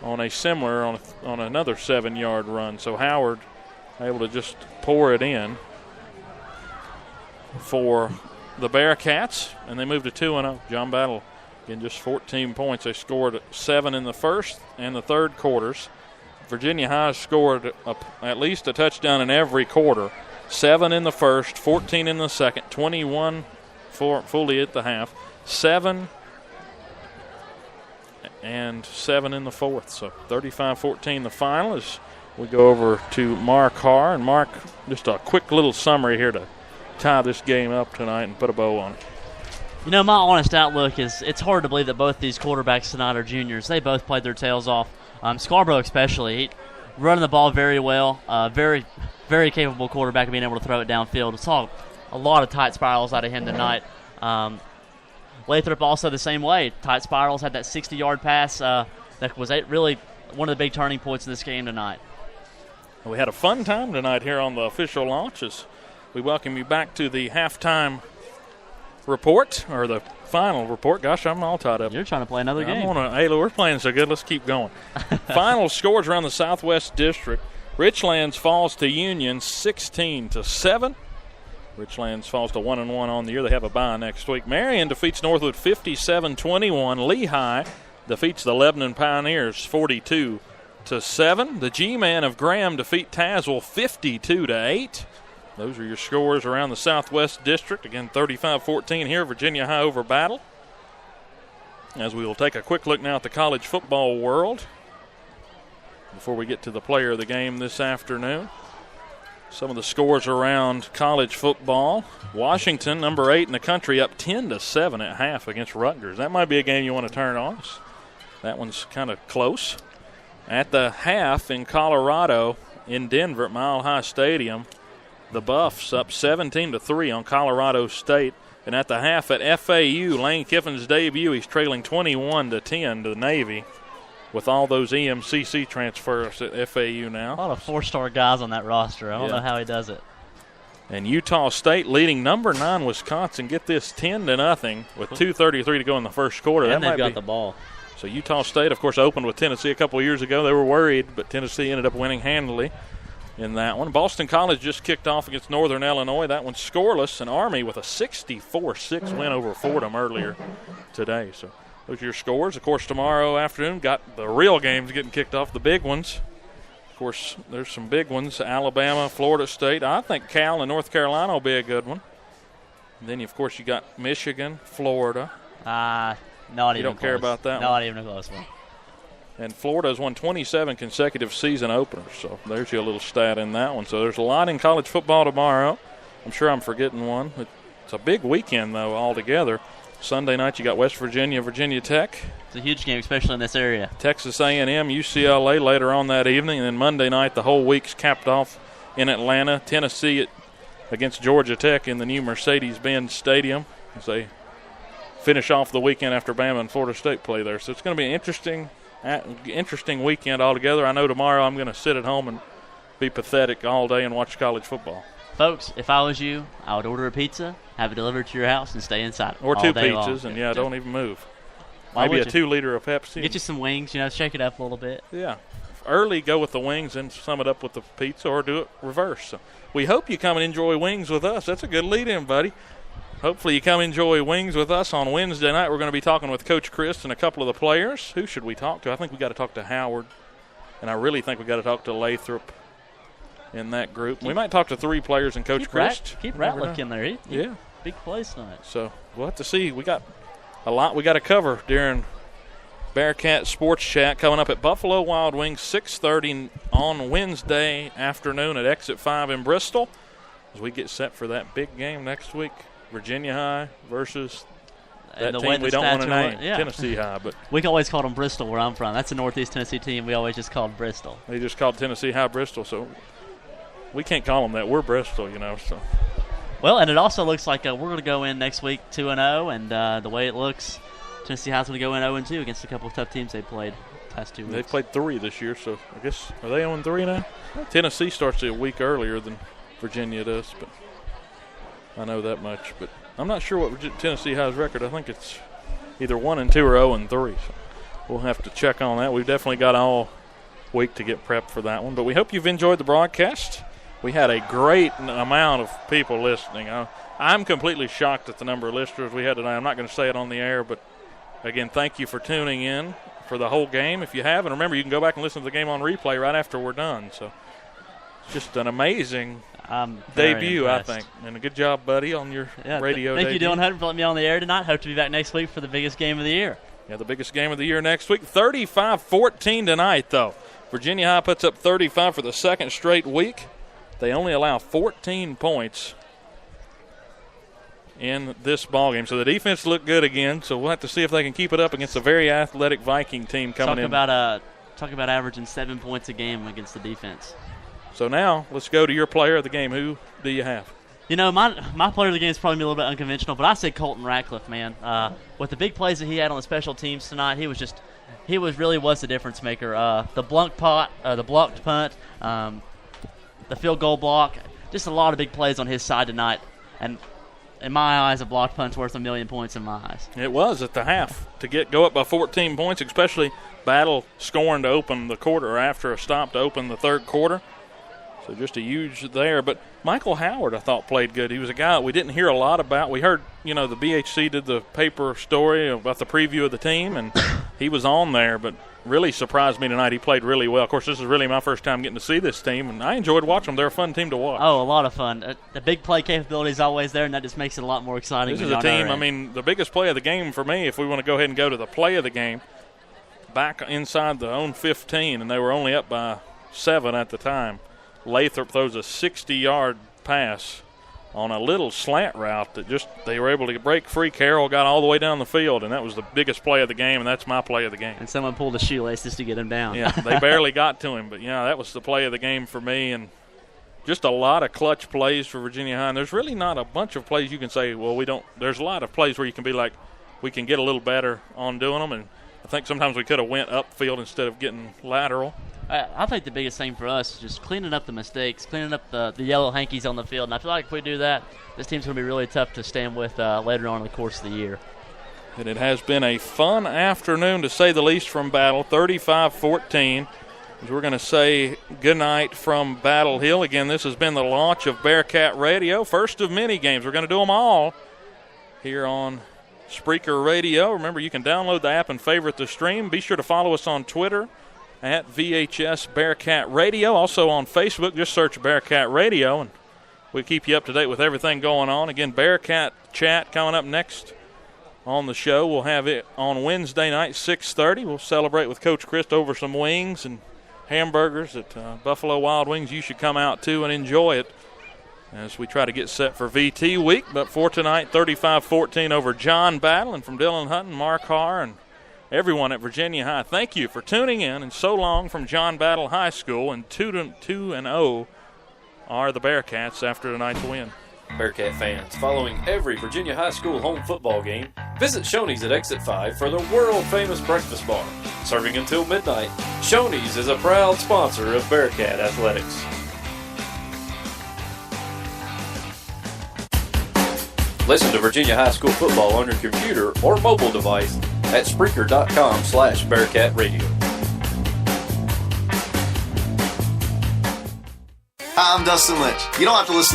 on a similar on another 7-yard run. So Howard able to just pour it in for the Bearcats, and they moved to 2-0. John Battle, again, just 14 points. They scored 7 in the first and the third quarters. Virginia High scored at least a touchdown in every quarter. 7 in the first, 14 in the second, 21 fully at the half, 7 and 7 in the fourth. So 35-14 the final as we go over to Mark Harr. And Mark, just a quick little summary here to tie this game up tonight and put a bow on it. You know, my honest outlook is it's hard to believe that both these quarterbacks tonight are juniors. They both played their tails off. Scarborough especially, he running the ball very well, very, very capable quarterback of being able to throw it downfield. We saw a lot of tight spirals out of him tonight. Lathrop also the same way. Tight spirals, had that 60-yard pass that was really one of the big turning points in this game tonight. We had a fun time tonight here on the official launch as we welcome you back to the halftime report, or the final report. Gosh, I'm all tied up. You're trying to play another game. Hey, we're playing so good. Let's keep going. Final scores around the Southwest District. Richlands falls to Union 16-7. Richlands falls to 1-1 on the year. They have a bye next week. Marion defeats Northwood 57-21. Lehigh defeats the Lebanon Pioneers 42-7. The G-Man of Graham defeat Tazewell 52-8. Those are your scores around the Southwest District. Again, 35-14 here, Virginia High over Battle. As we will take a quick look now at the college football world before we get to the player of the game this afternoon. Some of the scores around college football. Washington, number 8 in the country, up 10-7 at half against Rutgers. That might be a game you want to turn on. That one's kind of close. At the half in Colorado, in Denver at Mile High Stadium, the Buffs up 17-3 on Colorado State. And at the half at FAU, Lane Kiffin's debut, he's trailing 21-10 to the Navy with all those EMCC transfers at FAU now. A lot of 4-star guys on that roster. I don't know how he does it. And Utah State leading number 9 Wisconsin. Get this 10-0 with 2:33 to go in the first quarter. And they've got the ball. So Utah State, of course, opened with Tennessee a couple of years ago. They were worried, but Tennessee ended up winning handily in that one. Boston College just kicked off against Northern Illinois. That one's scoreless. And Army with a 64-6 win over Fordham earlier today. So those are your scores. Of course, tomorrow afternoon got the real games getting kicked off, the big ones. Of course, there's some big ones. Alabama, Florida State. I think Cal and North Carolina will be a good one. And then, of course, you got Michigan, Florida. Not even You don't close. care about that one? Not even a close one. And Florida has won 27 consecutive season openers. So there's your little stat in that one. So there's a lot in college football tomorrow. I'm sure I'm forgetting one. It's a big weekend, though, altogether. Sunday night you got West Virginia, Virginia Tech. It's a huge game, especially in this area. Texas A&M, UCLA later on that evening. And then Monday night the whole week's capped off in Atlanta. Tennessee against Georgia Tech in the new Mercedes-Benz Stadium as they finish off the weekend after Bama and Florida State play there. So it's going to be an interesting weekend altogether. I know tomorrow I'm going to sit at home and be pathetic all day and watch college football. Folks, if I was you, I would order a pizza, have it delivered to your house, and stay inside Or all 2 day pizzas, long. and don't even move. Why Maybe a would you? 2-liter of Pepsi. Get you some wings, shake it up a little bit. Yeah. Early, go with the wings and sum it up with the pizza, or do it reverse. So we hope you come and enjoy wings with us. That's a good lead-in, buddy. Hopefully you come enjoy wings with us on Wednesday night. We're going to be talking with Coach Chris and a couple of the players. Who should we talk to? I think we got to talk to Howard, and I really think we got to talk to Lathrop in that group. We might talk to 3 players and Coach Chris. Keep Ratliff in there. Yeah. Big place tonight. So we'll have to see. We got a lot we got to cover during Bearcat Sports Chat coming up at Buffalo Wild Wings, 6:30 on Wednesday afternoon at Exit 5 in Bristol as we get set for that big game next week. Virginia High versus that team we don't want to name, Tennessee High. But we always called them Bristol where I'm from. That's a Northeast Tennessee team. We always just called Bristol. They just called Tennessee High Bristol, so we can't call them that. We're Bristol, So. Well, and it also looks like we're going to go in next week 2-0, and the way it looks, Tennessee High's going to go in 0-2 against a couple of tough teams they played the past 2 weeks. They've played 3 this year, so I guess, are they 0-3 now? Tennessee starts a week earlier than Virginia does, but I know that much. But I'm not sure what Tennessee High's record. I think it's either 1-2 or 0-3. So we'll have to check on that. We've definitely got all week to get prepped for that one. But we hope you've enjoyed the broadcast. We had a great amount of people listening. I'm completely shocked at the number of listeners we had tonight. I'm not going to say it on the air, but, again, thank you for tuning in for the whole game. If you haven't, remember, you can go back and listen to the game on replay right after we're done. So it's just an amazing debut, I think. And a good job, buddy, on your radio Thank debut. you, Dylan Hutton, for letting me on the air tonight. Hope to be back next week for the biggest game of the year. Yeah, the biggest game of the year next week. 35-14 tonight, though. Virginia High puts up 35 for the second straight week. They only allow 14 points in this ballgame. So the defense looked good again, so we'll have to see if they can keep it up against a very athletic Viking team coming in. Talk about averaging 7 points a game against the defense. So now let's go to your player of the game. Who do you have? You know, my player of the game is probably a little bit unconventional, but I say Colton Ratcliffe, man. With the big plays that he had on the special teams tonight, he really was the difference maker. The blocked punt, the field goal block, just a lot of big plays on his side tonight. And in my eyes, a blocked punt's worth 1,000,000 points in my eyes. It was at the half to go up by 14 points, especially Battle scoring to open the quarter, or after a stop to open the third quarter. So just a huge there. But Michael Howard, I thought, played good. He was a guy that we didn't hear a lot about. We heard, the BHC did the paper story about the preview of the team, and he was on there, but really surprised me tonight. He played really well. Of course, this is really my first time getting to see this team, and I enjoyed watching them. They're a fun team to watch. Oh, a lot of fun. The big play capability is always there, and that just makes it a lot more exciting. This is a team, the biggest play of the game for me, if we want to go ahead and go to the play of the game, back inside the own 15, and they were only up by 7 at the time. Lathrop throws a 60-yard pass on a little slant route that they were able to break free. Carroll got all the way down the field, and that was the biggest play of the game, and that's my play of the game. And someone pulled a shoelace just to get him down. Yeah, they barely got to him, but, that was the play of the game for me, and just a lot of clutch plays for Virginia High. And there's really not a bunch of plays you can say, well, we don't – there's a lot of plays where you can be like, we can get a little better on doing them, and I think sometimes we could have went upfield instead of getting lateral. I think the biggest thing for us is just cleaning up the mistakes, cleaning up the yellow hankies on the field. And I feel like if we do that, this team's going to be really tough to stand with later on in the course of the year. And it has been a fun afternoon, to say the least, from Battle. 35-14. As we're going to say goodnight from Battle Hill. Again, this has been the launch of Bearcat Radio. First of many games. We're going to do them all here on Spreaker Radio. Remember, you can download the app and favorite the stream. Be sure to follow us on Twitter at VHS Bearcat Radio. Also on Facebook, just search Bearcat Radio, and we keep you up to date with everything going on. Again, Bearcat Chat coming up next on the show. We'll have it on Wednesday night, 6:30. We'll celebrate with Coach Christ over some wings and hamburgers at Buffalo Wild Wings. You should come out, too, and enjoy it as we try to get set for VT week. But for tonight, 35-14 over John Battle. And from Dylan Hutton, Mark Harr, and everyone at Virginia High, thank you for tuning in, and so long from John Battle High School. And 2-0 are the Bearcats after tonight's win. Bearcat fans, following every Virginia High School home football game, visit Shoney's at Exit 5 for the world-famous breakfast bar. Serving until midnight, Shoney's is a proud sponsor of Bearcat Athletics. Listen to Virginia High School football on your computer or mobile device at Spreaker.com/Bearcat Radio. Hi, I'm Dustin Lynch. You don't have to listen